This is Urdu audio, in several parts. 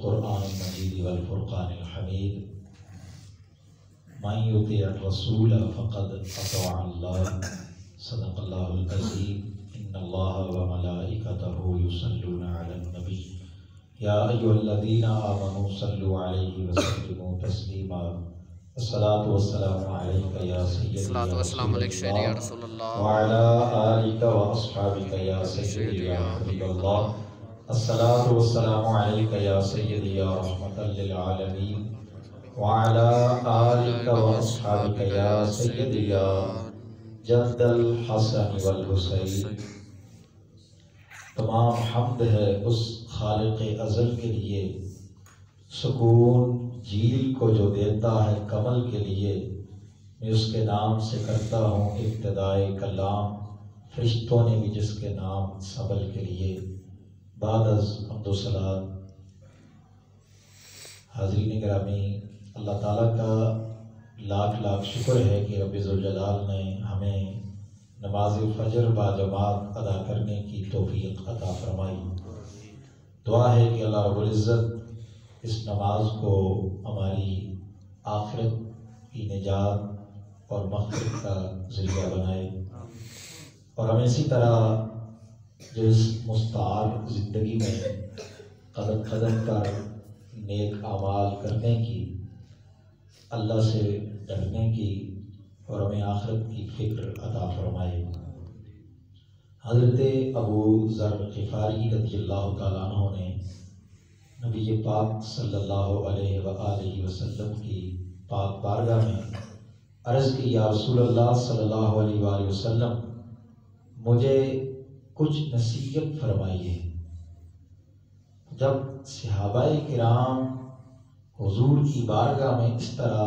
والقرآن المجید والفرقان الحمید من يطع الرسول فقد اطاع الله صدق الله العظيم ان الله وملائكته يصلون على النبي يا ايها الذين آمنوا صلوا عليه وسلموا تسليما الصلاة والسلام عليك يا سيدي يا رسول الله وعلى آلك وأصحابك يا سيدي يا حبيب الله الصلاة والسلام عليك يا سيدي يا رحمة للعالمين وعلى آلك وأصحابك يا سيدي يا جد الحسن والحسين. تمام حمد ہے اس خالق ازل کے لیے، سکون جیل کو جو دیتا ہے کمل کے لیے. میں اس کے نام سے کرتا ہوں ابتدائے کلام، فرشتوں نے بھی جس کے نام سبل کے لیے. بعد از حمد و صلات حاضرین گرامی، اللہ تعالیٰ کا لاکھ لاکھ شکر ہے کہ رب ذوالجلال نے ہمیں نماز فجر با جماعت ادا کرنے کی توفیق عطا فرمائی. دعا ہے کہ اللہ رب العزت اس نماز کو ہماری آخرت کی نجات اور مغفرت کا ذریعہ بنائے، اور ہمیں اسی طرح جو اس مستعار زندگی میں قدم قدم پر نیک اعمال کرنے کی، اللہ سے ڈرنے کی اور ہمیں آخرت کی فکر عطا فرمائے. حضرت ابو ذر غفاری رضی اللہ تعالیٰ عنہ نے نبی پاک صلی اللہ علیہ وآلہ وسلم کی پاک بارگاہ میں عرض کی، یا رسول اللہ صلی اللہ علیہ وآلہ وسلم، مجھے کچھ نصیحت فرمائیے. جب صحابہ کرام حضور کی بارگاہ میں اس طرح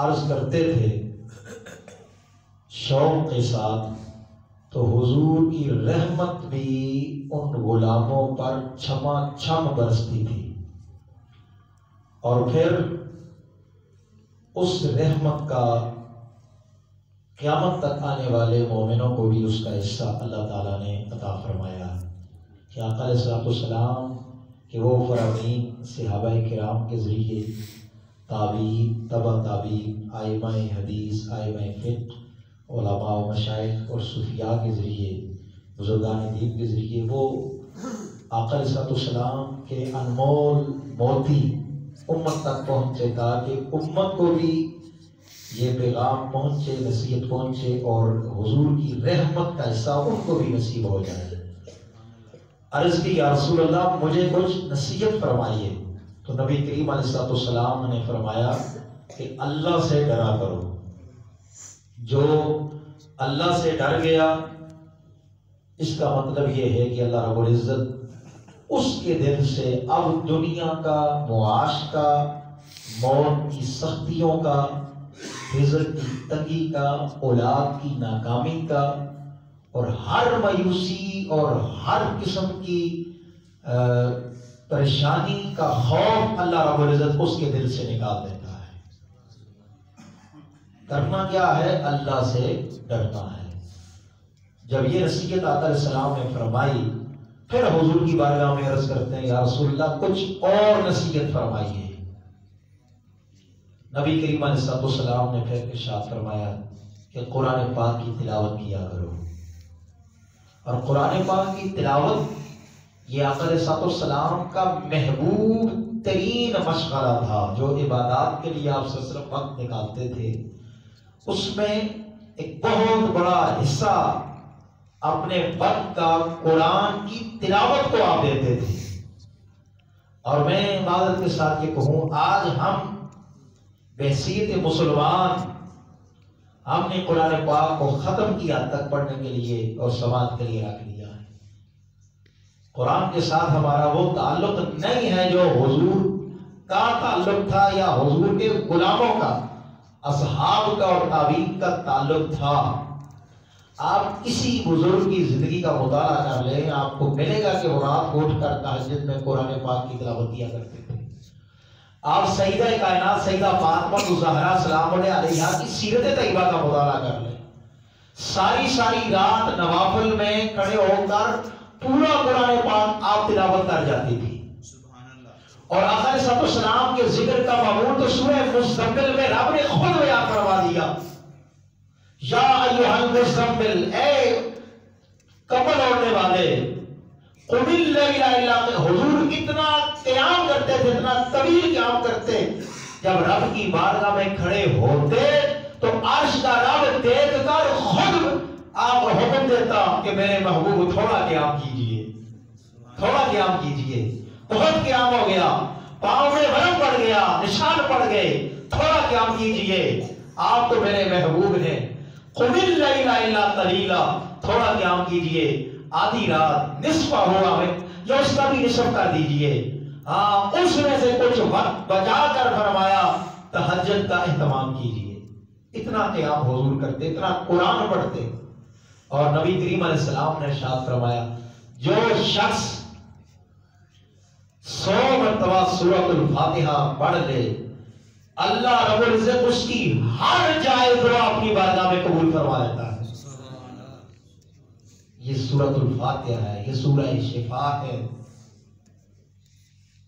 عرض کرتے تھے شوق کے ساتھ، تو حضور کی رحمت بھی ان غلاموں پر چھما چھم برستی تھی، اور پھر اس رحمت کا قیامت تک آنے والے مومنوں کو بھی اس کا حصہ اللہ تعالیٰ نے عطا فرمایا. کہ آقا علیہ السلام کہ وہ فرامین صحابہ کرام کے ذریعے، تابعین، تبع تابعین، ائمہ حدیث، ائمہ فقہ، علماء و مشائخ اور صوفیاء کے ذریعے، بزرگان دین کے ذریعے وہ آقا علیہ السلام کے انمول موتی امت تک پہنچے، تاکہ امت کو بھی یہ پیغام پہنچے، نصیحت پہنچے، اور حضور کی رحمت کا حصہ ان کو بھی نصیب ہو جائے. عرض کی، یا رسول اللہ مجھے کچھ نصیحت فرمائیے. تو نبی کریم علیہ السلام نے فرمایا کہ اللہ سے ڈرا کرو. جو اللہ سے ڈر گیا، اس کا مطلب یہ ہے کہ اللہ رب العزت اس کے دل سے اب دنیا کا، معاش کا، موت کی سختیوں کا، رزق کی تنگی کا، اولاد کی ناکامی کا، اور ہر مایوسی اور ہر قسم کی پریشانی کا خوف اللہ رب العزت اس کے دل سے نکال دیتا ہے. کرنا کیا ہے؟ اللہ سے ڈرنا ہے. جب یہ نصیحت آقا علیہ السلام نے فرمائی، پھر حضور کی بارگاہ میں عرض کرتے ہیں، یا رسول اللہ کچھ اور نصیحت فرمائیے. نبی کریم علیہ السلام نے پھر ارشاد فرمایا کہ قرآن پاک کی تلاوت کیا کرو. اور قرآن پاک کی تلاوت یہ آقا علیہ السلام کا محبوب ترین مشغلہ تھا. جو عبادات کے لیے آپ صلی اللہ علیہ وسلم وقت نکالتے تھے، اس میں ایک بہت بڑا حصہ اپنے وقت کا قرآن کی تلاوت کو آپ دیتے تھے. اور میں معذرت کے ساتھ یہ کہوں، آج ہم بحیثیت مسلمان ہم نے قرآن پاک کو ختم کیا تک پڑھنے کے لیے اور سماعت کے لیے رکھ دیا ہے. قرآن کے ساتھ ہمارا وہ تعلق نہیں ہے جو حضور کا تعلق تھا، یا حضور کے غلاموں کا، اصحاب کا اور تابعین کا تعلق تھا. آپ کسی بزرگ کی زندگی کا مطالعہ کر لیں، آپ کو ملے گا کہ وہ رات کو اٹھ کر تہجد میں قرآن پاک کی تلاوت کیا کرتے تھے. آپ سیدہ کائنات سیدہ فاطمہ الزہرا سلام علیہا کی سیرت طیبہ کا مطالعہ کر لیں. ساری رات نوافل میں کھڑے ہو کر پورا قرآن پاک آپ تلاوت کر جاتی تھی. اور آقا علیہ السلام کے ذکر کا معمول تو سورہ مزمل میں رب نے خود بیان فرما دیا، یا ایھا المزمل، اے کمبل اوڑھنے والے، قم اللیل الا قلیلا، حضور کتنا قیام کرتے تھے، اتنا طویل قیام کرتے، جب رب کی بارگاہ میں کھڑے ہوتے تو عرش کا رب دیکھ کر خود آپ حکم دیتا کہ میرے محبوب تھوڑا قیام کیجئے، تھوڑا قیام کیجئے، بہت قیام ہو گیا، پاؤں میں ورم پڑ گیا، نشان پڑ گئے، تھوڑا قیام کیجئے، آپ تو میرے محبوب ہیں، قم اللیل الا قلیلا، تھوڑا قیام کیجئے، آدھی رات نصف ہوا میں یا اس کا بھی نصف کر دیجئے، ہاں اس میں سے کچھ وقت بچا کر فرمایا تہجد کا اہتمام کیجئے۔ اتنا قیام حضور کرتے، اتنا قرآن پڑھتے، اور نبی کریم علیہ السلام نے ارشاد فرمایا جو شخص 100 مرتبہ سورۃ الفاتحہ پڑھ لے اللہ رب العزت اس کی ہر جائز دعا اپنی بارگاہ میں قبول فرما لیتا ہے۔ یہ سورۃ الفاتحہ ہے، یہ سورہ شفا ہے،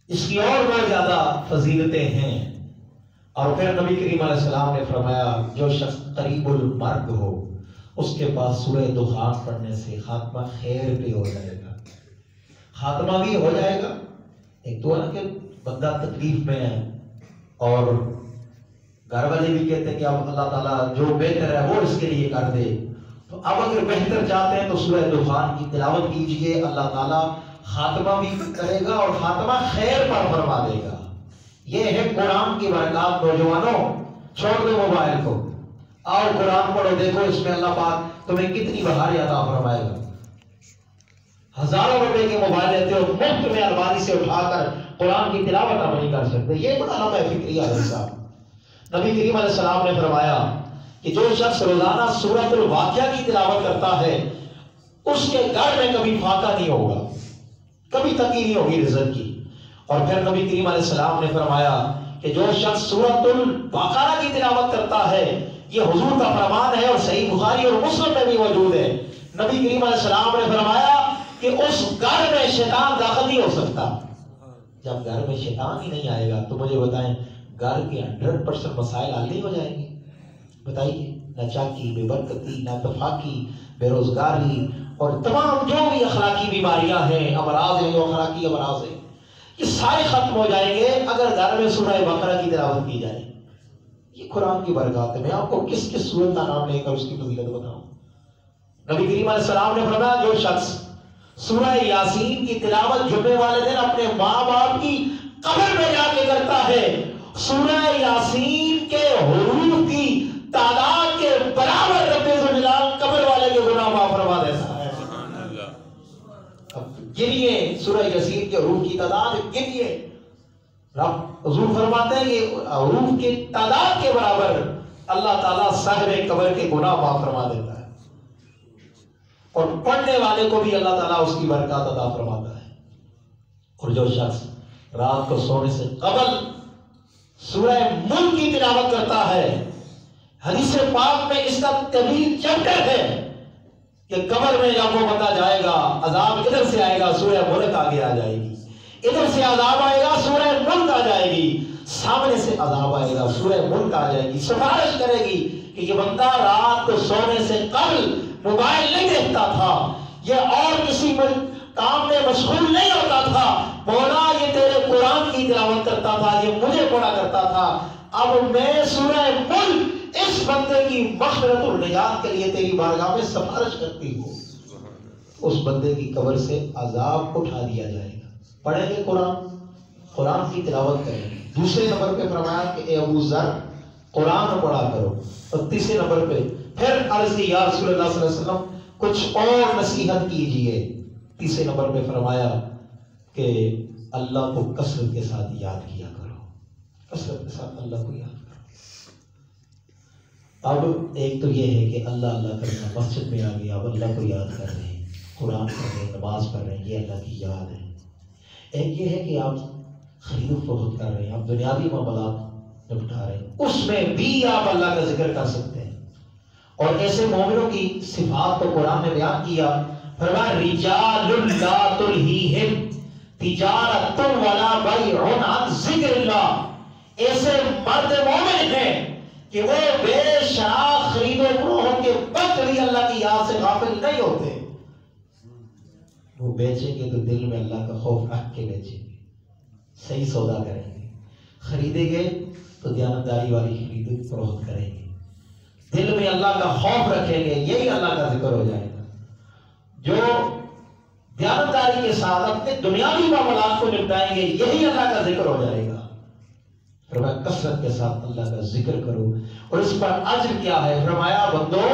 اس کی اور بہت زیادہ فضیلتیں ہیں۔ اور پھر نبی کریم علیہ السلام نے فرمایا جو شخص قریب المرگ ہو اس کے پاس سورہ دخان پڑھنے سے خاتمہ خیر پہ ہو جائے گا، خاتمہ بھی ہو جائے گا۔ ایک تو ہے کہ بندہ تکلیف میں ہے اور گھر والے بھی کہتے ہیں کہ اب اللہ تعالیٰ جو بہتر ہے وہ اس کے لیے کر دے، تو اب اگر بہتر چاہتے ہیں تو سورہ دخان کی تلاوت کیجئے، اللہ تعالیٰ خاتمہ بھی کرے گا اور خاتمہ خیر پر فرما دے گا۔ یہ ہے قرآن کی برکات۔ نوجوانوں چھوڑ دو موبائل کو اور قرآن پڑھو، دیکھو اس میں اللہ پاک تمہیں کتنی بہار عطا فرمائے گا۔ ہزاروں روپے کے موبائل لیتے ہو، مفت میں الماری سے اٹھا کر قرآن کی تلاوت آپ نہیں کر سکتے، یہ بڑا لمحہ فکری ہے صاحب۔ نبی کریم علیہ السلام نے فرمایا کہ جو شخص روزانہ سورۃ الواقعہ کی تلاوت کرتا ہے اس کے گھر میں کبھی فاقہ نہیں ہوگا، کبھی تنگی نہیں ہوگی رزق کی۔ اور پھر نبی کریم علیہ السلام نے فرمایا کہ جو شخص سورۃ البقرہ کی تلاوت کرتا ہے، یہ حضور کا فرمان ہے اور صحیح بخاری اور مسلم میں بھی موجود ہے، نبی کریم علیہ السلام نے فرمایا کہ اس گھر میں شیطان داخل نہیں ہو سکتا۔ جب گھر میں شیطان ہی نہیں آئے گا تو مجھے بتائیں گھر کے 100% مسائل حل نہیں ہو جائیں گے؟ بتائیے، نہ چاکی، بے برکتی، نہ اتفاقی، بے روزگاری اور تمام جو بھی اخلاقی بیماریاں ہیں، امراض ہیں، جو اخلاقی امراض ہیں، یہ سارے ختم ہو جائیں گے اگر گھر میں سورہ بقرہ کی تلاوت کی جائے۔ یہ قرآن کی برکات ہے۔ میں آپ کو کس کس سورت کا نام لے کر اس کی فضیلت بتاؤں؟ نبی کریم علیہ السلام نے فرمایا جو شخص سورہ یاسین کی تلاوت جمعے والے دن اپنے ماں باپ کی قبر میں جا کے کرتا ہے، سورہ یاسین کے حروف کی تعداد کے برابر رب ذوالجلال قبر والے کے گناہ معاف فرما دیتا ہے۔ اب گنیے سورہ یاسین کے حروف کی تعداد، گنیے، رب حضور فرماتے ہیں کہ حروف کی تعداد کے برابر اللہ تعالیٰ صاحب قبر کے گناہ معاف فرما دیتا ہے، اور پڑھنے والے کو بھی اللہ تعالیٰ اس کی برکات عطا فرماتا ہے۔ اور جو شخص رات کو سونے سے قبل سورہ ملک کی تلاوت کرتا ہے، حدیث پاک میں اس کا طویل چیپٹر ہے کہ قبر میں جب وہ بندہ جائے گا عذاب ادھر سے آئے گا، سورہ ملک آگے آ جائے گی، ادھر سے عذاب آئے گا، سورہ ملک آ جائے گی، سامنے سے عذاب آئے گا، سورہ ملک آ جائے گی، سفارش کرے گی کہ یہ بندہ رات کو سونے سے قبل موبائل نہیں دیکھتا تھا، یہ اور کسی کام میں مشغول نہیں ہوتا تھا، مولا یہ تیرے قرآن کی تلاوت کرتا تھا، یہ مجھے پڑھا کرتا تھا، اب میں سورہ ملک اس بندے کی مغفرت اور نجات کے لیے تیری بارگاہ میں سفارش کرتی ہوں، اس بندے کی قبر سے عذاب اٹھا دیا جائے گا۔ پڑھیں گے قرآن کی تلاوت کریں گے۔ دوسرے نمبر پہ فرمایا کہ اے ابو ذر قرآن پڑھا کرو، اور تیسرے نمبر پہ پھر عرض کی یا رسول اللہ صلی اللہ علیہ وسلم کچھ اور نصیحت کیجئے۔ تیسرے نمبر پہ فرمایا کہ اللہ کو کثرت کے ساتھ یاد کیا کرو، کثرت کے ساتھ اللہ کو یاد کرو۔ اب ایک تو یہ ہے کہ اللہ اللہ کرنا، مسجد میں آ گیا اب اللہ کو یاد کر رہے ہیں، قرآن پڑھ رہے ہیں، نماز پڑھ رہے ہیں، یہ اللہ کی یاد ہے۔ ایک یہ ہے کہ آپ خرید و فروخت کر رہے ہیں، آپ دنیاوی معاملات نپٹا رہے ہیں، اس میں بھی آپ اللہ کا ذکر کر سکتے ہیں۔ اور ایسے مومنوں کی صفات کو قرآن نے بیان کیا، فرمایا رجال لا تلہیہم تجارت ولا بیع عن ذکر اللہ، ایسے مرد مومن ہیں کہ وہ بے شرح خرید و فروخت کے وقت بھی اللہ کی یاد سے غافل نہیں ہوتے۔ وہ بیچیں گے تو دل میں اللہ کا خوف رکھ کے بیچیں گے، صحیح سودا کریں گے، خریدیں گے تو دیانتداری والی خرید و فروخت کریں گے، دل میں اللہ کا خوف رکھیں گے، یہی اللہ کا ذکر ہو جائے گا۔ جو دیانتداری کے ساتھ اپنے دنیاوی معاملات کو نپٹائیں گے، یہی اللہ کا ذکر ہو جائے گا۔ فرمایا کثرت کے ساتھ اللہ کا ذکر کرو، اور اس پر اجر کیا ہے؟ فرمایا بندو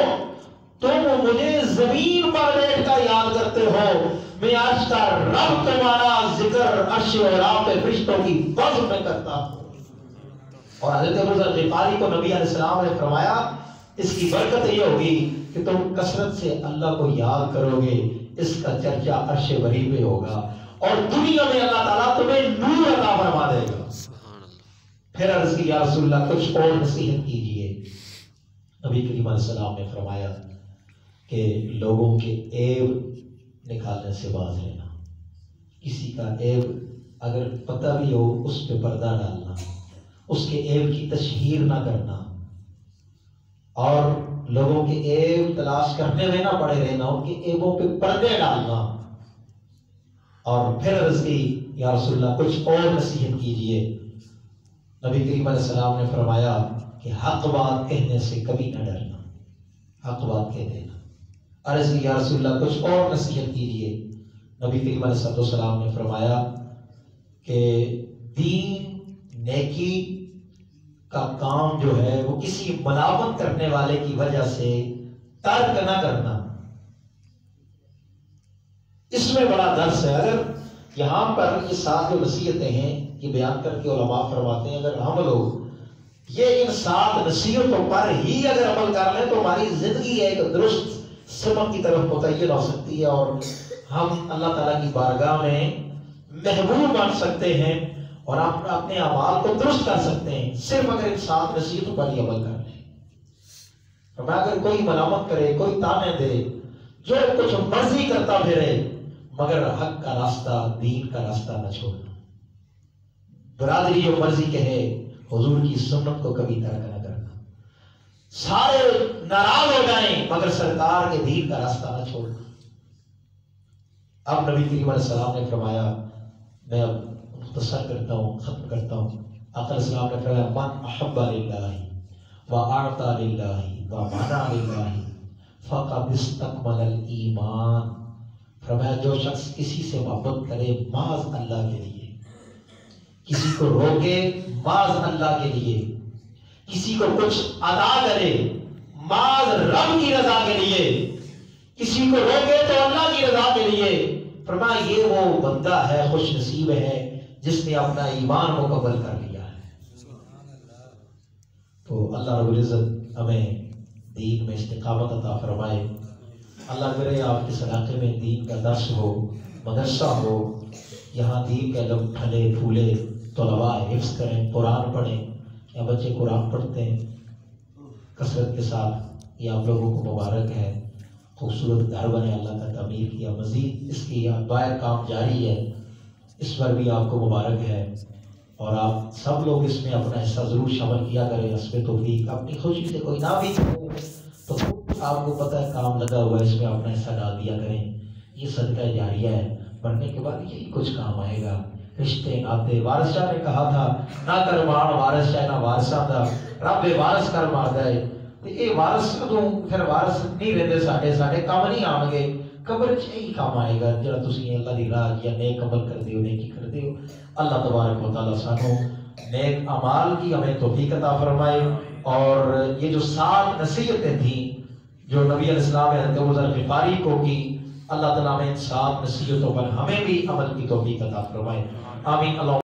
تم مجھے زمین پر بیٹھ کر یاد کرتے ہو، میں عرش کا رب تمہارا ذکر عرش و راہ پہ فرشتوں کی بزم میں کرتا ہوں۔ اور حضرت ابو ذر غفاری کو نبی علیہ السلام نے فرمایا اس کی برکت یہ ہوگی کہ تم کثرت سے اللہ کو یاد کرو گے، اس کا چرچا عرش بری پہ ہوگا، اور دنیا میں اللہ تعالیٰ تمہیں نور عطا فرما دے گا۔ پھر عرض کی یا رسول اللہ کچھ اور نصیحت کیجئے۔ نبی کریم علیہ السلام نے فرمایا کہ لوگوں کے عیب نکالنے سے باز رہنا، کسی کا عیب اگر پتہ بھی ہو اس پہ پردہ ڈالنا، اس کے عیب کی تشہیر نہ کرنا، اور لوگوں کے عیب تلاش کرنے میں نہ پڑے رہنا، ان کے عیبوں پہ پردے ڈالنا۔ اور پھر عرض کی یا رسول اللہ کچھ اور نصیحت کیجئے۔ نبی کریم علیہ السلام نے فرمایا کہ حق بات کہنے سے کبھی نہ ڈرنا، حق بات کہہ دینا۔ عرض کی یا رسول اللہ کچھ اور نصیحت کیجئے۔ نبی کریم علیہ السلام نے فرمایا کہ دین نیکی کا کام جو ہے وہ کسی ملامت کرنے والے کی وجہ سے ترک نہ کرنا۔ اس میں بڑا درس ہے۔ اگر یہاں پر یہ سات جو نصیحتیں ہیں یہ بیان کر کے علماء فرماتے ہیں، اگر ہم لوگ یہ ان سات نصیحتوں پر ہی اگر عمل کر لیں تو ہماری زندگی ایک درست سمت کی طرف متعین ہو سکتی ہے، اور ہم اللہ تعالیٰ کی بارگاہ میں محبوب بن سکتے ہیں، اور آپ اپنے اعمال کو درست کر سکتے ہیں، صرف اگر ان سات نصیحتوں پر ہی عمل کر لیں۔ فرمایا اگر کوئی ملامت کرے، کوئی تانے دے، جو کچھ مرضی کرتا پھرے، مگر حق کا راستہ، دین کا راستہ نہ چھوڑنا۔ برادری جو مرضی کہے، حضور کی سنت کو کبھی ترک نہ کرنا۔ سارے ناراض ہو جائیں مگر سرکار کے دین کا راستہ نہ چھوڑنا۔ اب نبی کریم علیہ السلام نے فرمایا، میں اب مختصر کرتا ہوں، ختم کرتا ہوں۔ آقا علیہ السلام نے فرمایا من احب للہ واعطى للہ ومنع للہ فقد استکمل الایمان۔ فرمایا جو شخص کسی سے محبت کرے محض اللہ کے لیے، کسی کو روکے محض اللہ کے لیے، کسی کو کچھ ادا کرے محض رب کی رضا کے لیے، کسی کو روکے تو اللہ کی رضا کے لیے، فرمایا یہ وہ بندہ ہے، خوش نصیب ہے جس نے اپنا ایمان مکمل کر لیا ہے۔ تو اللہ رب العزت ہمیں دین میں استقامت عطا فرمائے۔ اللہ کرے آپ کے علاقے میں دین کا درس ہو، مدرسہ ہو، یہاں دین کا علم پھلے پھولے، طلباء حفظ کریں، قرآن پڑھیں، یا بچے قرآن پڑھتے ہیں کثرت کے ساتھ، یہ آپ لوگوں کو مبارک ہے۔ خوبصورت گھر بنے، اللہ کا تعمیر کیا، مزید اس کی باہر کام جاری ہے، اس پر بھی آپ کو مبارک ہے، اور آپ سب لوگ اس میں اپنا حصہ ضرور شامل کیا کریں۔ حسب توفیق اپنی خوشی سے کوئی نہ بھی تو آپ کو پتہ ہے کام لگا ہوا ہے، اس میں اپنا حصہ ڈال دیا کریں۔ یہ صدقہ جاریہ ہے، مرنے کے بعد یہی کچھ کام آئے گا۔ رشتے ناتے، وارث شاہ نے کہا تھا نہ کر مار وارث شاہ نہ وارثاں دا، رب وارث کر مار دے۔ یہ وارث کدوں پھر وارث نہیں رہتے، ساڈے کام نہیں آن گے، قبر چ یہی کام آئے گا جڑا تسی اللہ دی راہ یا نیک عمل کردے ہو، نیکی کردے ہو۔ اللہ تبارک و تعالیٰ سانو نیک اعمال کی ہمیں توفیق عطا فرمائے۔ اور یہ جو 7 نصیحتیں تھیں جو نبی علیہ السلام نے حضرت ابو ذر غفاری کو کی، اللہ تعالیٰ نے ان 7 نصیحتوں پر ہمیں بھی عمل کی توفیق عطا فرمائے۔ آمین۔ اللہ